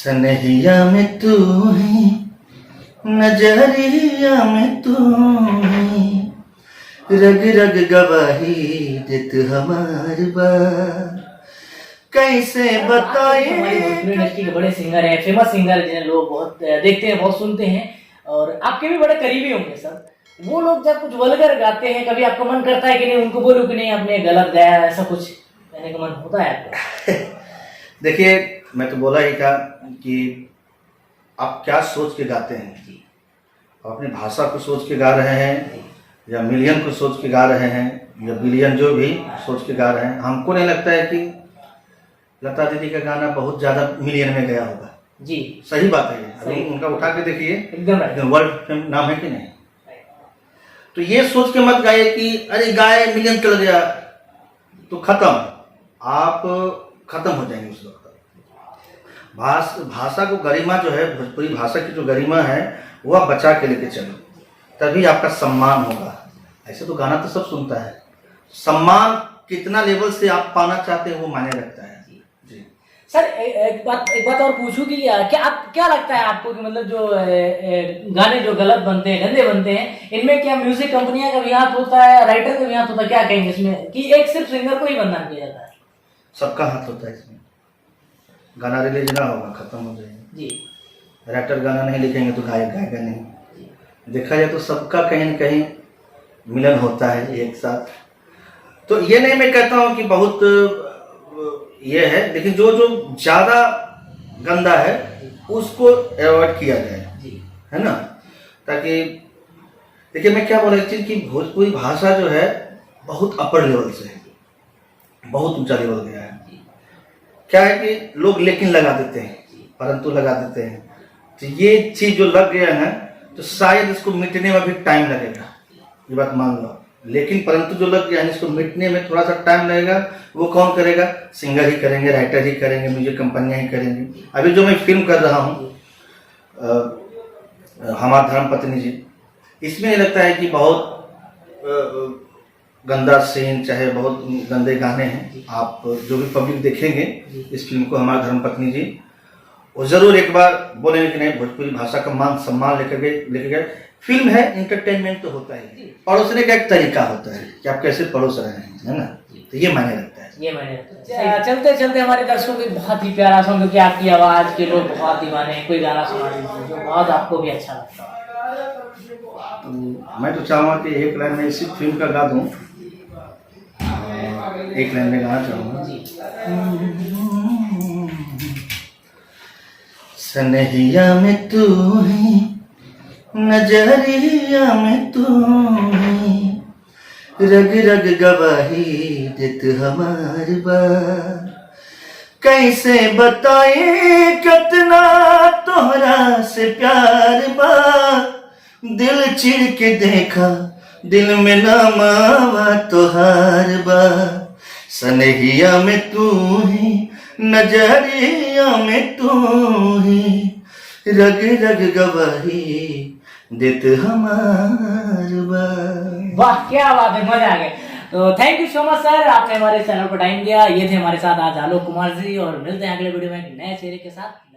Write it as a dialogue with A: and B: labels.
A: सनहिया में तू है, नजरिया में तू है, रग रग गवाही देत हमार बार, कैसे बताए।
B: हमारी भोजपुरी इंडस्ट्री के बड़े सिंगर हैं, फेमस सिंगर जिन्हें लोग बहुत देखते हैं, बहुत सुनते हैं और आपके भी बड़े करीबी होंगे सर। वो लोग जब कुछ वल्गर गाते हैं, कभी आपको मन करता है कि नहीं उनको बोलूं कि नहीं आपने गलत गाया, ऐसा कुछ कहने का मन होता है आपको?
A: देखिए, मैं तो बोला ही था कि आप क्या सोच के गाते हैं। आप अपनी भाषा को सोच के गा रहे हैं या मिलियन को सोच के गा रहे हैं या बिलियन, जो भी सोच के गा रहे हैं। हमको नहीं लगता है कि लता दीदी का गाना बहुत ज़्यादा मिलियन में गया होगा।
B: जी
A: सही बात है। अभी उनका उठा के देखिए,
B: एकदम
A: वर्ल्ड फेम नाम है कि नहीं। तो ये सोच के मत गाइए कि अरे गाए मिलियन चल गया तो खत्म, आप खत्म हो जाएंगे उस वक्त। भाषा को गरिमा जो है, भोजपुरी भाषा की जो गरिमा है वो आप बचा के लेके चलो, तभी आपका सम्मान होगा। ऐसे तो गाना तो सब सुनता है, सम्मान कितना लेवल से आप पाना चाहते हैं वो मायने रखता है। जी
B: सर, एक बात और पूछूं कि क्या लगता है आपको कि मतलब जो गाने जो गलत बनते हैं, गंदे बनते हैं, इनमें क्या म्यूजिक कंपनियां का भी हाथ होता है, राइटर का भी हाथ होता है? क्या कहेंगे इसमें कि एक सिर्फ सिंगर को ही बदनाम किया जाता है?
A: सबका हाथ होता है इसमें। गाना रिलीज ना होगा, खत्म हो जाएगा
B: जी।
A: राइटर गाना नहीं लिखेंगे तो गायक गाएगा नहीं। देखा जाए तो सबका कहीं न कहीं मिलन होता है एक साथ। तो ये नहीं मैं कहता हूँ कि बहुत ये है, लेकिन जो ज़्यादा गंदा है उसको अवॉइड किया जाए, है ना। ताकि देखिए, मैं क्या बोला एक चीज़ कि भोजपुरी भाषा जो है बहुत अपर लेवल से है, बहुत ऊंचा लेवल गया है। क्या है कि लोग लेकिन लगा देते हैं, परंतु लगा देते हैं। तो ये चीज़ जो लग गया है तो शायद इसको मिटने में भी टाइम लगेगा, ये बात मान लो। लेकिन परंतु जो लग गया है इसको मिटने में थोड़ा सा टाइम लगेगा। वो कौन करेगा? सिंगर ही करेंगे, राइटर ही करेंगे, म्यूजिक कंपनियां ही करेंगी। अभी जो मैं फिल्म कर रहा हूँ हमारा धर्मपत्नी जी, इसमें ये लगता है कि बहुत गंदा सीन, चाहे बहुत गंदे गाने हैं। आप जो भी पब्लिक देखेंगे इस फिल्म को, हमारा धर्मपत्नी जी, वो जरूर एक बार बोलेंगे कि नहीं भोजपुरी भाषा का मान सम्मान लेकर गए। फिल्म है, इंटरटेनमेंट तो होता है, परोसने का एक तरीका होता है कि आप कैसे परोस रहे हैं, है ना। तो ये मायने रखता है,
B: ये मायने रखता है। चलते चलते हमारे दर्शकों को बहुत ही प्यारा सॉन्ग, क्योंकि आपकी आवाज के लोग बहुत दीवाने हैं, कोई गाना सुना दीजिए जो बहुत आपको भी अच्छा लगता है।
A: तो मैं तो चाहूँगा कि एक लाइन में इसी फिल्म का गा दूँ, एक लाइन में गाना चाहूँगा। सनहिया में तू है, नजरिया में तू है, रग रग गवाही देत हमार बार, कैसे बताए कितना तोहरा से प्यार बा, दिल चिर के देखा दिल में ना मावा तोहार बा, सनहिया में तू है, नजरिया में तू है, रग रग गवाही देत हमार बा।
B: वाह, क्या बात है, मजा आ गया। तो thank you so much sir, आपने हमारे चैनल पर टाइम दिया। ये थे हमारे साथ आज आलोक कुमार जी, और मिलते हैं अगले वीडियो में एक नए चेहरे के साथ।